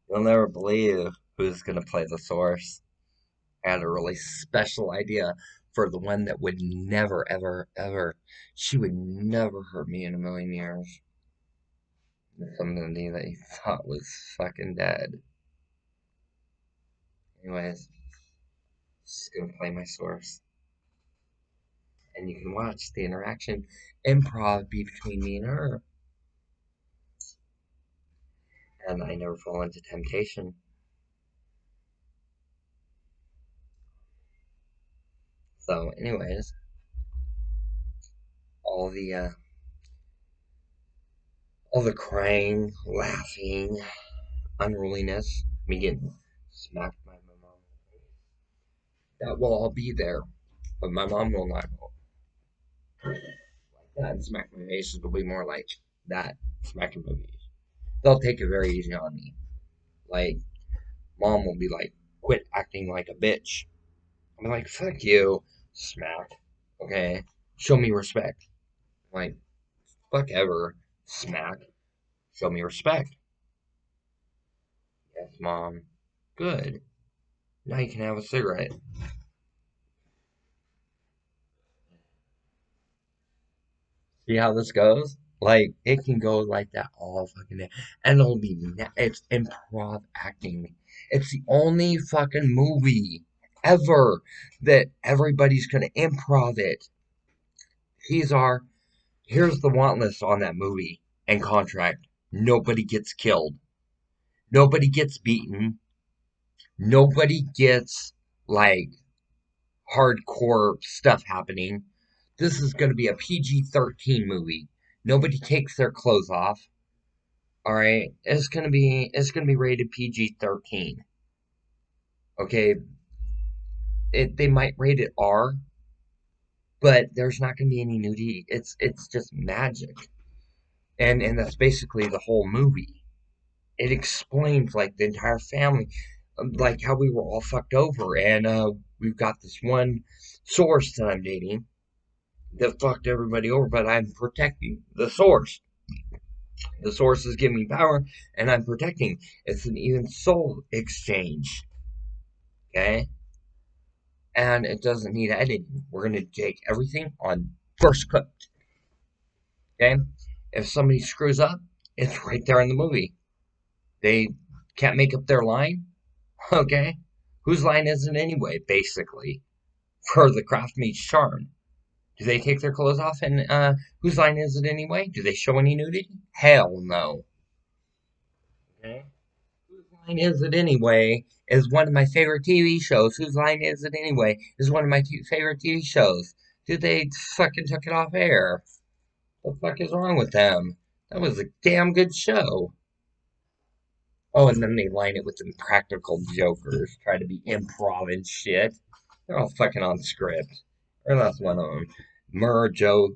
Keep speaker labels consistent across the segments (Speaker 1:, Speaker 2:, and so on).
Speaker 1: You'll never believe who's gonna play the source. I had a really special idea for the one that would never, ever, ever, she would never hurt me in a million years. Somebody that you thought was fucking dead. Anyways, she's gonna play my source. And you can watch the interaction improv be between me and her. And I never fall into temptation. So, anyways, all the uh, all the crying, laughing, unruliness, me getting smacked by my mom, that will all be there. But my mom will not go like that and smack my face. It'll be more like that, smacking my face. They'll take it very easy on me. Like, mom will be like, quit acting like a bitch. I'm like, fuck you, smack. Okay, show me respect. I'm like, fuck ever, smack. Show me respect. Yes, mom. Good. Now you can have a cigarette. See how this goes? Like, it can go like that all fucking day. And it's improv acting. It's the only fucking movie ever that everybody's gonna improv it. He's our, here's the want list on that movie and contract. Nobody gets killed. Nobody gets beaten. Nobody gets, like, hardcore stuff happening. This is going to be a PG-13 movie. Nobody takes their clothes off. All right, it's gonna be rated PG-13. Okay, they might rate it R, but there's not gonna be any nudity. It's just magic, and that's basically the whole movie. It explains like the entire family, like how we were all fucked over, and we've got this one source that I'm dating that fucked everybody over, but I'm protecting the source. The source is giving me power, and I'm protecting. It's an even soul exchange, okay? And it doesn't need editing. We're gonna take everything on first cut, okay? If somebody screws up, it's right there in the movie. They can't make up their line, okay? Whose line is it anyway, basically? For the craft meets charm. Do they take their clothes off and whose line is it anyway? Do they show any nudity? Hell no. Okay. Whose line is it anyway? Is one of my favorite TV shows. Whose line is it anyway? Is one of my favorite TV shows. Did they fucking took it off air? What the fuck is wrong with them? That was a damn good show. Oh, and then they line it with the practical jokers, try to be improv and shit. They're all fucking on script. Or that's one of them. Murr, Joe,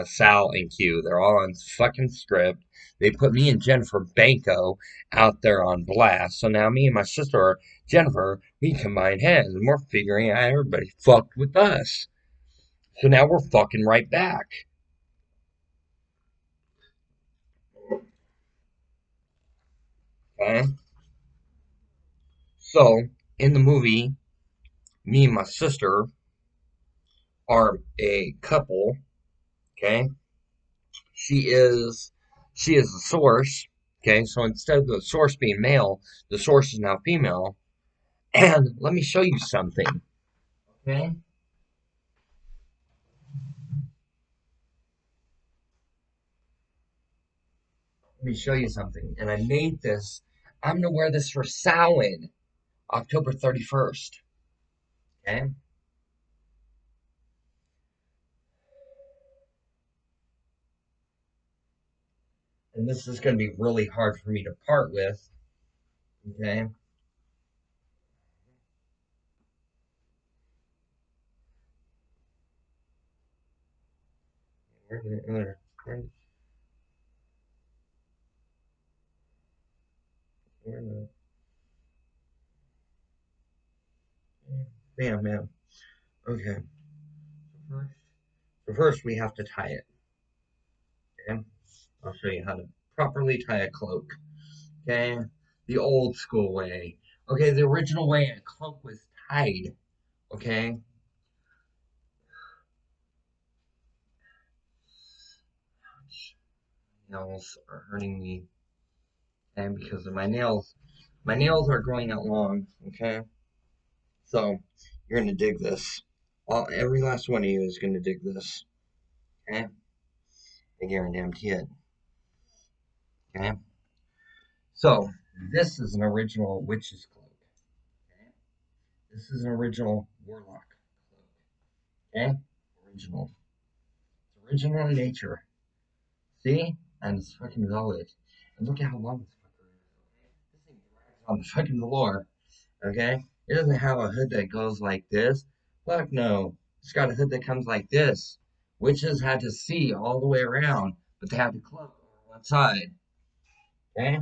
Speaker 1: Sal, and Q. They're all on fucking script. They put me and Jennifer Banco out there on blast. So now me and my sister, Jennifer, we combine heads and we're figuring out everybody fucked with us. So now we're fucking right back. Okay? So, in the movie, me and my sister are a couple. Okay? She is she is the source. Okay, so instead of the source being male, the source is now female. And let me show you something. Okay, let me show you something. And I made this. I'm gonna wear this for Samhain, October 31st. Okay, and this is gonna be really hard for me to part with. Okay, where did it, where the, bam, bam. Okay, so first we have to tie it. Okay, I'll show you how to properly tie a cloak. Okay, The old school way. Okay, the original way a cloak was tied. Okay? Nails are hurting me. And because of my nails are growing out long. Okay? So, you're gonna dig this. Every last one of you is gonna dig this. Okay? I guarantee it. Okay? So, this is an original witch's cloak. Okay? This is an original warlock cloak. Okay? Original. It's original in nature. See? And it's fucking velvet. And look at how long this fucker is. Okay? This thing drags on the fucking floor. Okay? It doesn't have a hood that goes like this. Fuck no. It's got a hood that comes like this. Witches had to see all the way around, but they had to cloak on one side. Okay?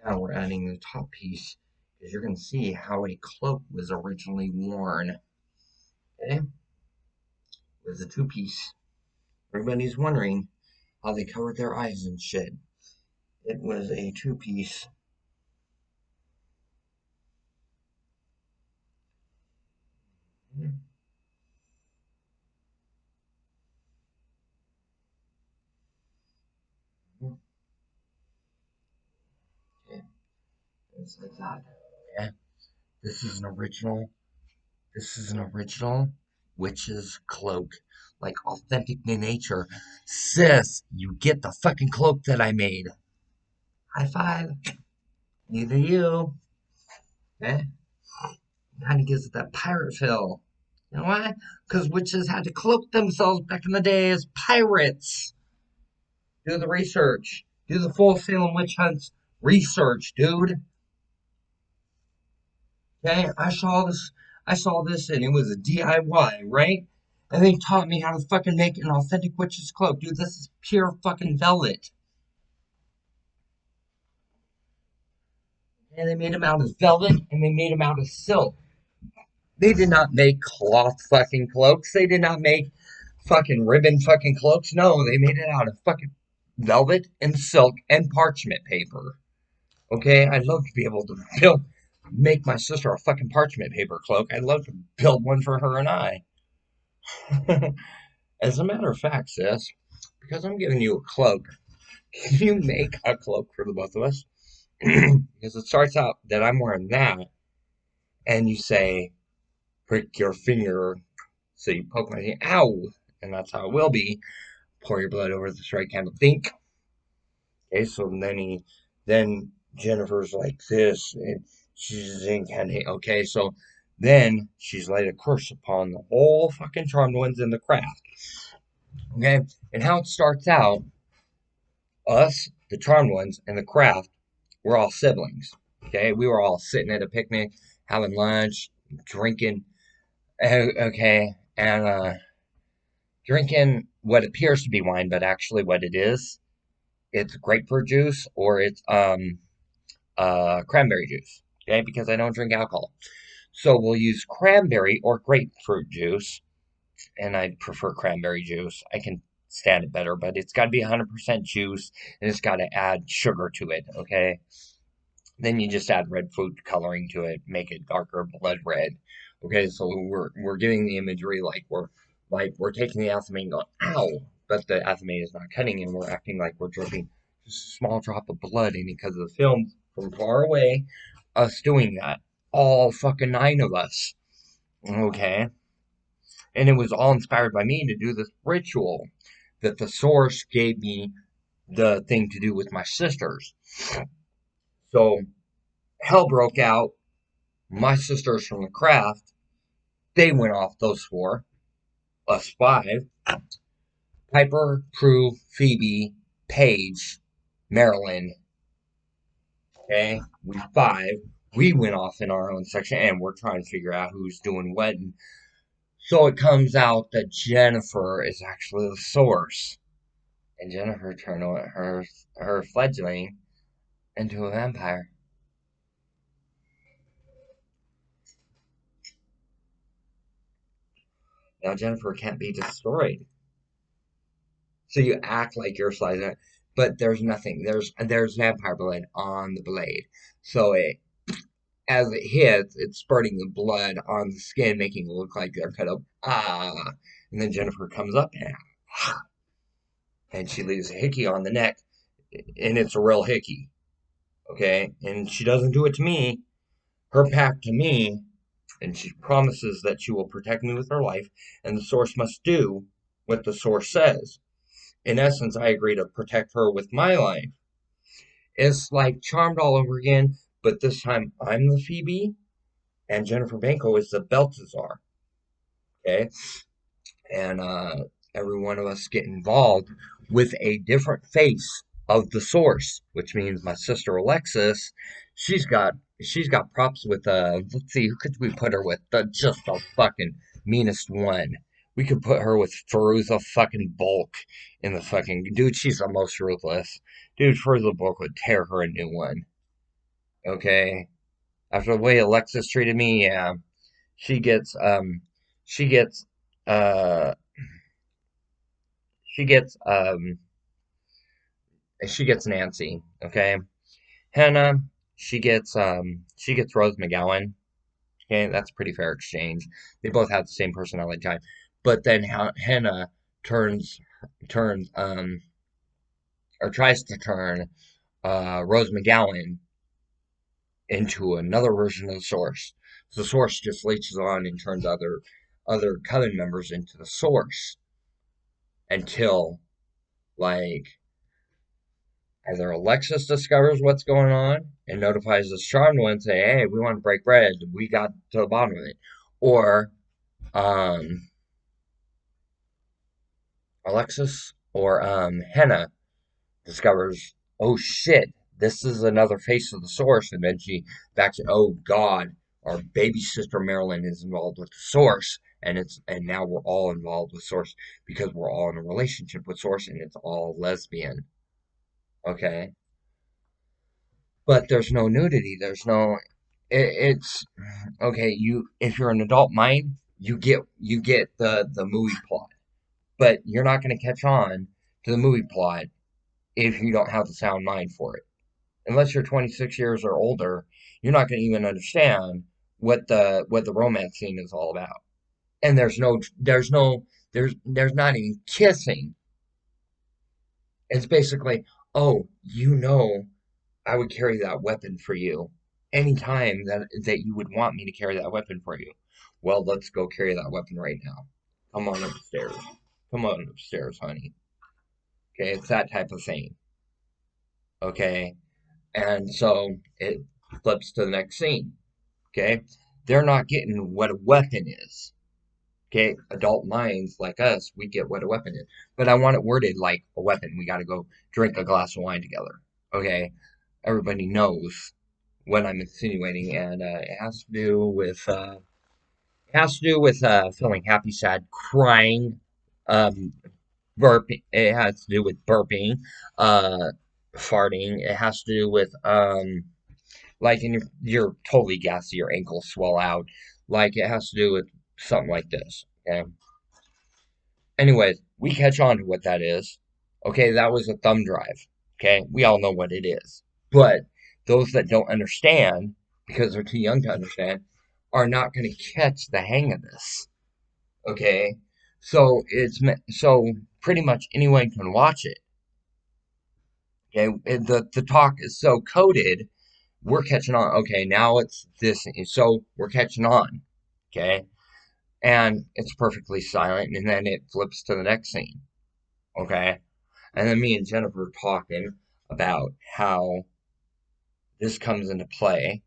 Speaker 1: Now we're adding the top piece because you're going to see how a cloak was originally worn. Okay? It was a two piece. Everybody's wondering how they covered their eyes and shit. It was a two piece. Okay, it's like that. Okay, this is an original. This is an original witch's cloak, like authentic to nature. Sis, you get the fucking cloak that I made. High five. Neither you. Okay, kind of gives it that pirate feel. You know why? Because witches had to cloak themselves back in the day as pirates. Do the research. Do the full Salem witch hunts research, dude. Okay, I saw this and it was a DIY, right? And they taught me how to fucking make an authentic witch's cloak. Dude, this is pure fucking velvet. And they made them out of velvet and they made them out of silk. They did not make cloth fucking cloaks. They did not make fucking ribbon fucking cloaks. No, they made it out of fucking velvet and silk and parchment paper. Okay, I'd love to be able to make my sister a fucking parchment paper cloak. I'd love to build one for her and I. As a matter of fact, sis, because I'm giving you a cloak, can you make a cloak for the both of us? Because it starts out that I'm wearing that, and you say, prick your finger, so you poke my hand, ow, and that's how it will be. Pour your blood over the straight candle. Think. Okay, so then Jennifer's like this, and she's incantate. Okay, so then she's laid a curse upon the whole fucking charmed ones in the craft. Okay, and how it starts out, us, the charmed ones, and the craft, we're all siblings. Okay, we were all sitting at a picnic, having lunch, drinking. Okay, and drinking what appears to be wine, but actually what it is, it's grapefruit juice or it's cranberry juice. Okay, because I don't drink alcohol. So we'll use cranberry or grapefruit juice, and I prefer cranberry juice. I can stand it better, but it's got to be 100% juice, and it's got to add sugar to it. Okay, then you just add red food coloring to it, make it darker blood red. Okay, so we're giving the imagery like we're taking the athame and going ow, but the athame is not cutting, and we're acting like we're dripping just a small drop of blood in because of the film from far away. Us doing that, all fucking nine of us. Okay, and it was all inspired by me to do this ritual that the source gave me the thing to do with my sisters. So hell broke out. My sisters from the craft, they went off those four, us five. Piper, Prue, Phoebe, Paige, Marilyn. Okay, we five. We went off in our own section, and we're trying to figure out who's doing what. And so it comes out that Jennifer is actually the source, and Jennifer turned her fledgling into a vampire. Now Jennifer can't be destroyed. So you act like you're slicing it. but there's nothing. There's vampire blood on the blade, so it as it hits, it's spurting the blood on the skin, making it look like they're cut up. And then Jennifer comes up and she leaves a hickey on the neck, and it's a real hickey. Okay, and she doesn't do it to me. Her pact to me, and she promises that she will protect me with her life, and the source must do what the source says. In essence, I agree to protect her with my life. It's like Charmed all over again, but this time I'm the Phoebe, and Jennifer Banco is the Balthazar. Okay, and every one of us get involved with a different face of the source, which means my sister Alexis, she's got props with let's see, who could we put her with? Just the fucking meanest one. We could put her with Feruza fucking Bulk in the fucking dude. She's the most ruthless. Dude, Feruza Bulk would tear her a new one. Okay, after the way Alexis treated me, yeah, she gets she gets uh she gets Nancy, okay? Hannah, she gets Rose McGowan. Okay, that's a pretty fair exchange. They both have the same personality type. But then Hannah turns turns or tries to turn Rose McGowan into another version of the source. So the source just leeches on and turns other coven members into the source until like either Alexis discovers what's going on and notifies the Charmed one, say, "Hey, we want to break bread. We got to the bottom of it," or um, Alexis or Henna discovers, "Oh shit, this is another face of the source," and then she backs it. "Oh God, our baby sister Marilyn is involved with the source." And now we're all involved with Source because we're all in a relationship with Source and it's all lesbian. Okay, but there's no nudity. There's no. It's okay. You if you're an adult mind, you get the movie plot, but you're not going to catch on to the movie plot if you don't have the sound mind for it. Unless you're 26 years or older, you're not going to even understand what the romance scene is all about. And there's not even kissing. It's basically, oh, I would carry that weapon for you anytime that you would want me to carry that weapon for you. Well, let's go carry that weapon right now. Come on upstairs. Come on upstairs, honey. Okay, it's that type of thing. Okay, and so it flips to the next scene. Okay, they're not getting what a weapon is. Okay, adult minds like us, we get what a weapon is. But I want it worded like a weapon. We got to go drink a glass of wine together. Okay, everybody knows what I'm insinuating, and it has to do with feeling happy, sad, crying, um, burping. It has to do with burping, uh, farting. It has to do with like and you're totally gassy, your ankles swell out. Like it has to do with something like this. Okay. Anyways, we catch on to what that is. Okay, that was a thumb drive. Okay, we all know what it is. But those that don't understand, because they're too young to understand, are not going to catch the hang of this. Okay, so pretty much anyone can watch it. Okay, the talk is so coded, we're catching on. Okay, now it's this, so we're catching on. Okay, and it's perfectly silent, and then it flips to the next scene. Okay, and then me and Jennifer talking about how this comes into play,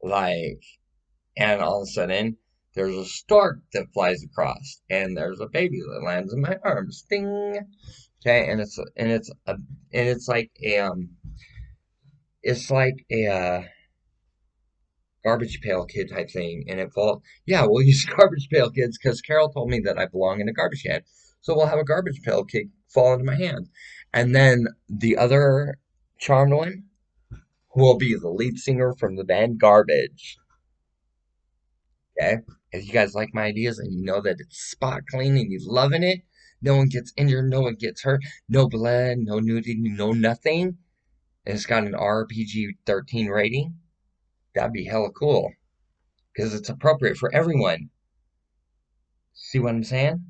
Speaker 1: like, and all of a sudden there's a stork that flies across, and there's a baby that lands in my arms. Ding. Okay, it's like a garbage pail kid type thing, and it fall. Yeah, we'll use garbage pail kids because Carol told me that I belong in a garbage can, so we'll have a garbage pail kid fall into my hand, and then the other charmed one will be the lead singer from the band Garbage. Okay, if you guys like my ideas and you know that it's spot clean and you're loving it, No one gets injured, no one gets hurt, no blood, no nudity, no nothing. And it's got an RPG 13 rating. That'd be hella cool. Because it's appropriate for everyone. See what I'm saying?